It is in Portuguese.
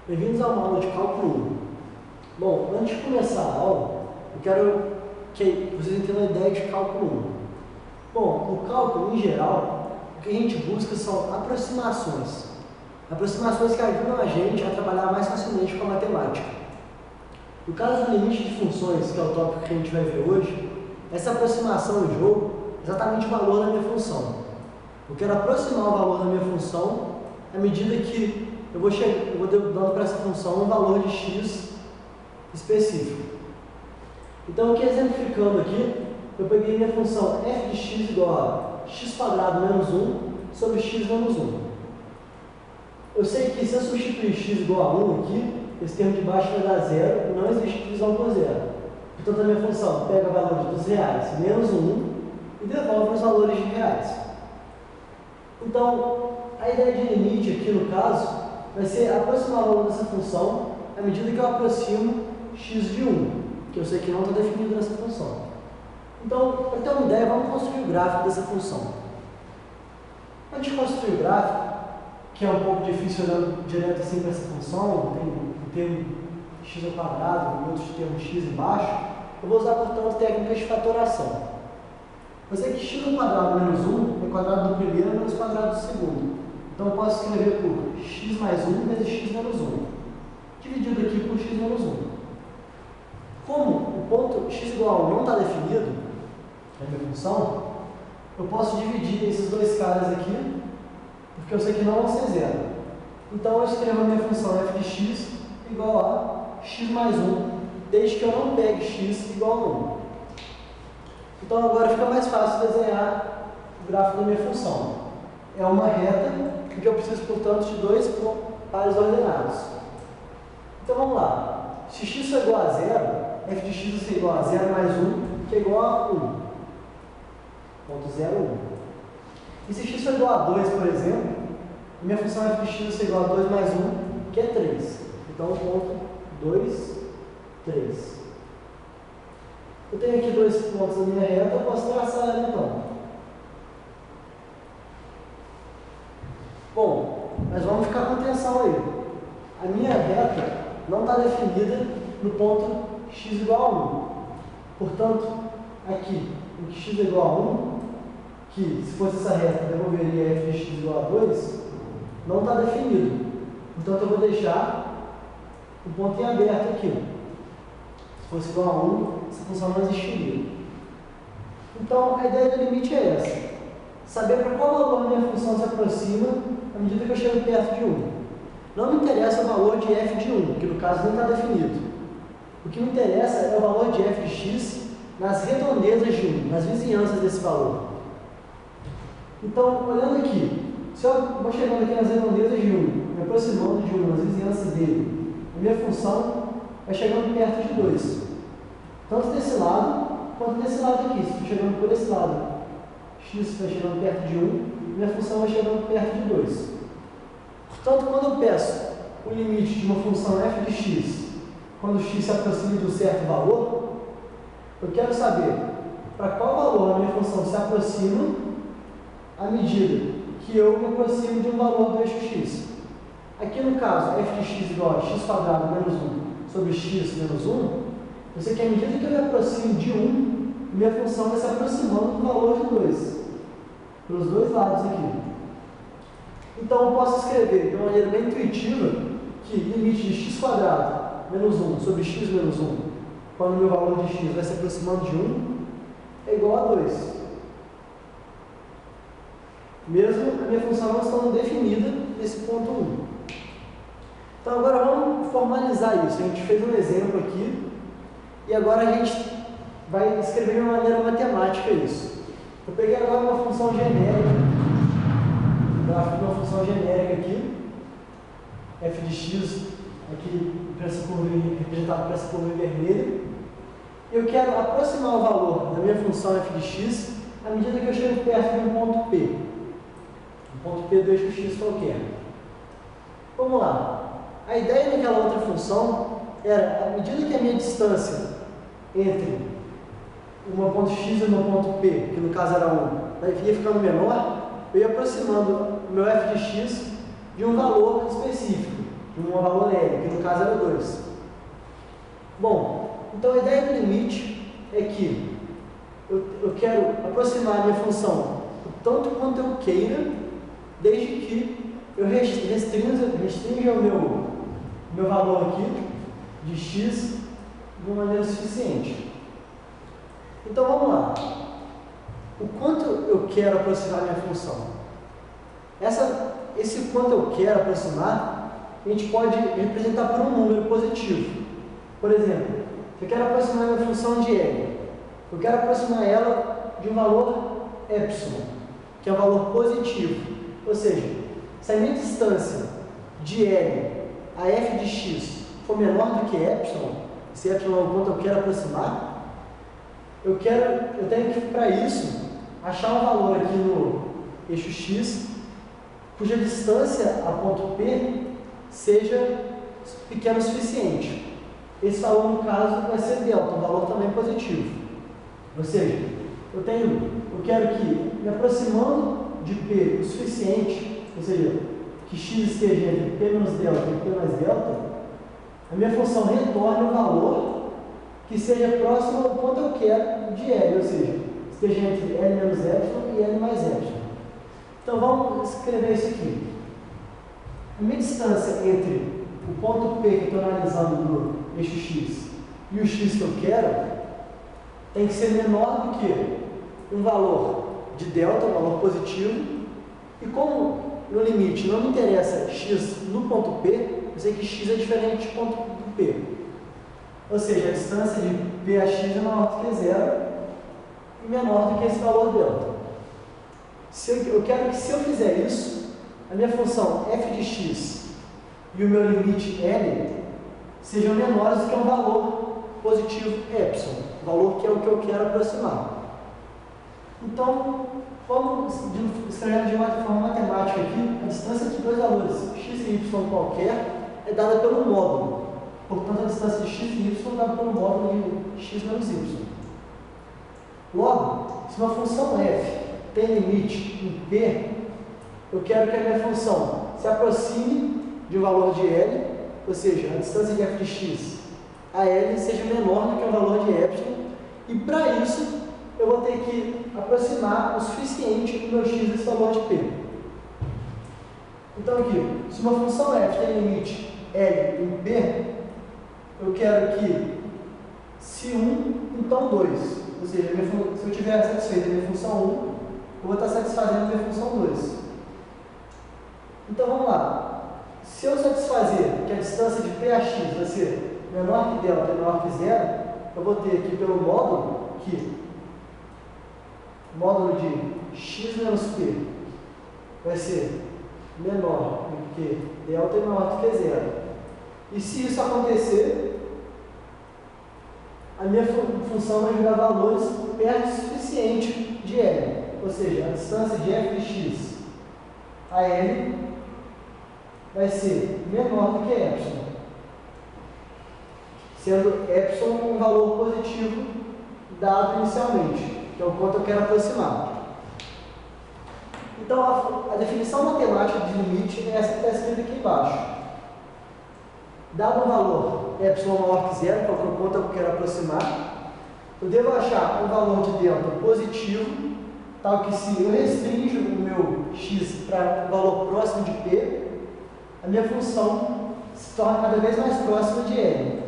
Bem-vindos ao módulo de cálculo 1. Bom, antes de começar a aula, eu quero que vocês entendam a ideia de cálculo 1. Bom, no cálculo, em geral, o que a gente busca são aproximações. Aproximações que ajudam a gente a trabalhar mais facilmente com a matemática. No caso do limite de funções, que é o tópico que a gente vai ver hoje, essa aproximação em jogo é exatamente o valor da minha função. Eu quero aproximar o valor da minha função à medida que eu vou dando para essa função um valor de x específico. Então, aqui exemplificando aqui, eu peguei minha função f de x igual a x² menos 1 sobre x menos 1. Eu sei que se eu substituir x igual a 1 aqui, esse termo de baixo vai dar zero, não existe divisão por zero. Portanto, a minha função pega o valor dos reais menos 1 e devolve os valores de reais. Então, a ideia de limite aqui no caso vai ser aproximar o valor dessa função à medida que eu aproximo x de 1, que eu sei que não está definido nessa função. Então, para ter uma ideia, vamos construir o gráfico dessa função. Antes de construir o gráfico, que é um pouco difícil olhando direto assim para essa função, tem o termo x ao quadrado e outros termos x embaixo, eu vou usar, portanto, técnicas de fatoração. Eu sei que x ao quadrado menos 1 é quadrado do primeiro menos quadrado do segundo. Então, eu posso escrever por x mais 1 vezes x menos 1, dividido aqui por x menos 1. Como o ponto x igual a 1 não está definido na minha função, eu posso dividir esses dois caras aqui, porque eu sei que não vão ser zero. Então, eu escrevo a minha função f de x igual a x mais 1, desde que eu não pegue x igual a 1. Então, agora fica mais fácil desenhar o gráfico da minha função. É uma reta, que eu preciso, portanto, de dois pares ordenados. Então, vamos lá. Se x for igual a zero, f de x vai ser igual a 0 mais 1, que é igual a 1. Ponto 0, 1. E se x for igual a 2, por exemplo, minha função f de x vai ser igual a 2 mais 1, que é 3. Então, ponto 2, 3. Eu tenho aqui dois pontos na minha reta, eu posso traçar ela então. Bom, mas vamos ficar com atenção aí. A minha reta não está definida no ponto x igual a 1. Portanto, aqui, em que x é igual a 1, que se fosse essa reta, devolveria f de x igual a 2, não está definido. Então, eu vou deixar o ponto em aberto aqui. Se fosse igual a 1, essa função não existiria. Então, a ideia do limite é essa. Saber para qual valor a minha função se aproxima à medida que eu chego perto de 1. Não me interessa o valor de f de 1, que no caso nem está definido. O que me interessa é o valor de f de x nas redondezas de 1, nas vizinhanças desse valor. Então, olhando aqui, se eu vou chegando aqui nas redondezas de 1, me aproximando de 1, nas vizinhanças dele, a minha função vai chegando perto de 2. Tanto desse lado, quanto desse lado aqui. Se eu chegando por esse lado, x vai chegando perto de 1, minha função vai chegando perto de 2. Portanto, quando eu peço o limite de uma função f de x, quando x se aproxima de um certo valor, eu quero saber para qual valor a minha função se aproxima à medida que eu me aproximo de um valor do eixo x. Aqui no caso, f de x igual a x² menos 1 sobre x menos 1, eu sei que à medida que eu me aproximo de 1, minha função vai se aproximando do valor de 2, pelos dois lados aqui. Então, eu posso escrever de uma maneira bem intuitiva que limite de x² menos 1 sobre x menos 1, quando o meu valor de x vai se aproximando de 1, é igual a 2. Mesmo a minha função não estando definida nesse ponto 1. Então, agora vamos formalizar isso. A gente fez um exemplo aqui e agora a gente vai escrever de uma maneira matemática isso. Eu peguei agora uma função genérica, gráfico de uma função genérica aqui, f de x, aqui representado por essa curva vermelha. Eu quero aproximar o valor da minha função f de x à medida que eu chego perto de um ponto P. Um ponto P do eixo x qualquer. Vamos lá. A ideia daquela outra função era, à medida que a minha distância entre o meu ponto x e o meu ponto P, que no caso era 1, ia ficando menor, eu ia aproximando o meu f de x de um valor específico, um valor L, que no caso era 2. Bom, então a ideia do limite é que eu quero aproximar a minha função o tanto quanto eu queira, desde que eu restrinja o meu valor aqui de x de uma maneira suficiente. Então vamos lá. O quanto eu quero aproximar a minha função? Esse quanto eu quero aproximar, a gente pode representar por um número positivo. Por exemplo, se eu quero aproximar a minha função de L, eu quero aproximar ela de um valor epsilon, que é um valor positivo. Ou seja, se a minha distância de L a f de x for menor do que epsilon, se epsilon é o quanto eu quero aproximar, eu tenho que, para isso, achar um valor aqui no eixo x, cuja distância a ponto P seja pequeno o suficiente. Esse valor, no caso, vai ser delta, um valor também positivo. Ou seja, eu quero que, me aproximando de P o suficiente, ou seja, que x esteja entre P menos delta e P mais delta, a minha função retorne um valor que seja próximo ao quanto eu quero de L, ou seja, esteja entre L menos epsilon e L mais epsilon. Então vamos escrever isso aqui. A minha distância entre o ponto P que eu estou analisando no eixo x e o x que eu quero tem que ser menor do que um valor de delta, um valor positivo, e como no limite não me interessa x no ponto P, eu sei que x é diferente de ponto do P. Ou seja, a distância de P a x é maior do que zero e menor do que esse valor delta. Eu quero que, se eu fizer isso, a minha função f de x e o meu limite L sejam menores do que um valor positivo epsilon, valor que é o que eu quero aproximar. Então, vamos escrever de uma forma matemática aqui, a distância entre dois valores, x e y qualquer, é dada pelo módulo. Portanto, a distância de x e y é dada pelo módulo de x menos y. Logo, se uma função f tem limite em P, eu quero que a minha função se aproxime de um valor de L, ou seja, a distância de f de x a L seja menor do que o valor de epsilon, e para isso eu vou ter que aproximar o suficiente do meu x desse valor de P. Então aqui, se uma função f tem limite L em P, eu quero que se 1, então 2. Ou seja, se eu tiver satisfeito a minha função 1, eu vou estar satisfazendo a minha função 2. Então vamos lá. Se eu satisfazer que a distância de P a x vai ser menor que delta e menor que zero, eu vou ter aqui pelo módulo que o módulo de x menos P vai ser menor do que delta e menor do que zero. E se isso acontecer, a minha função vai jogar valores perto o suficiente de L. Ou seja, a distância de f de x a L vai ser menor do que epsilon, sendo epsilon um valor positivo dado inicialmente, que é o quanto eu quero aproximar. Então, a definição matemática de limite é essa que está escrita aqui embaixo. Dado um valor epsilon maior que zero, que é o quanto eu quero aproximar, eu devo achar um valor de delta positivo, tal que se eu restringo o meu x para um valor próximo de P, a minha função se torna cada vez mais próxima de L.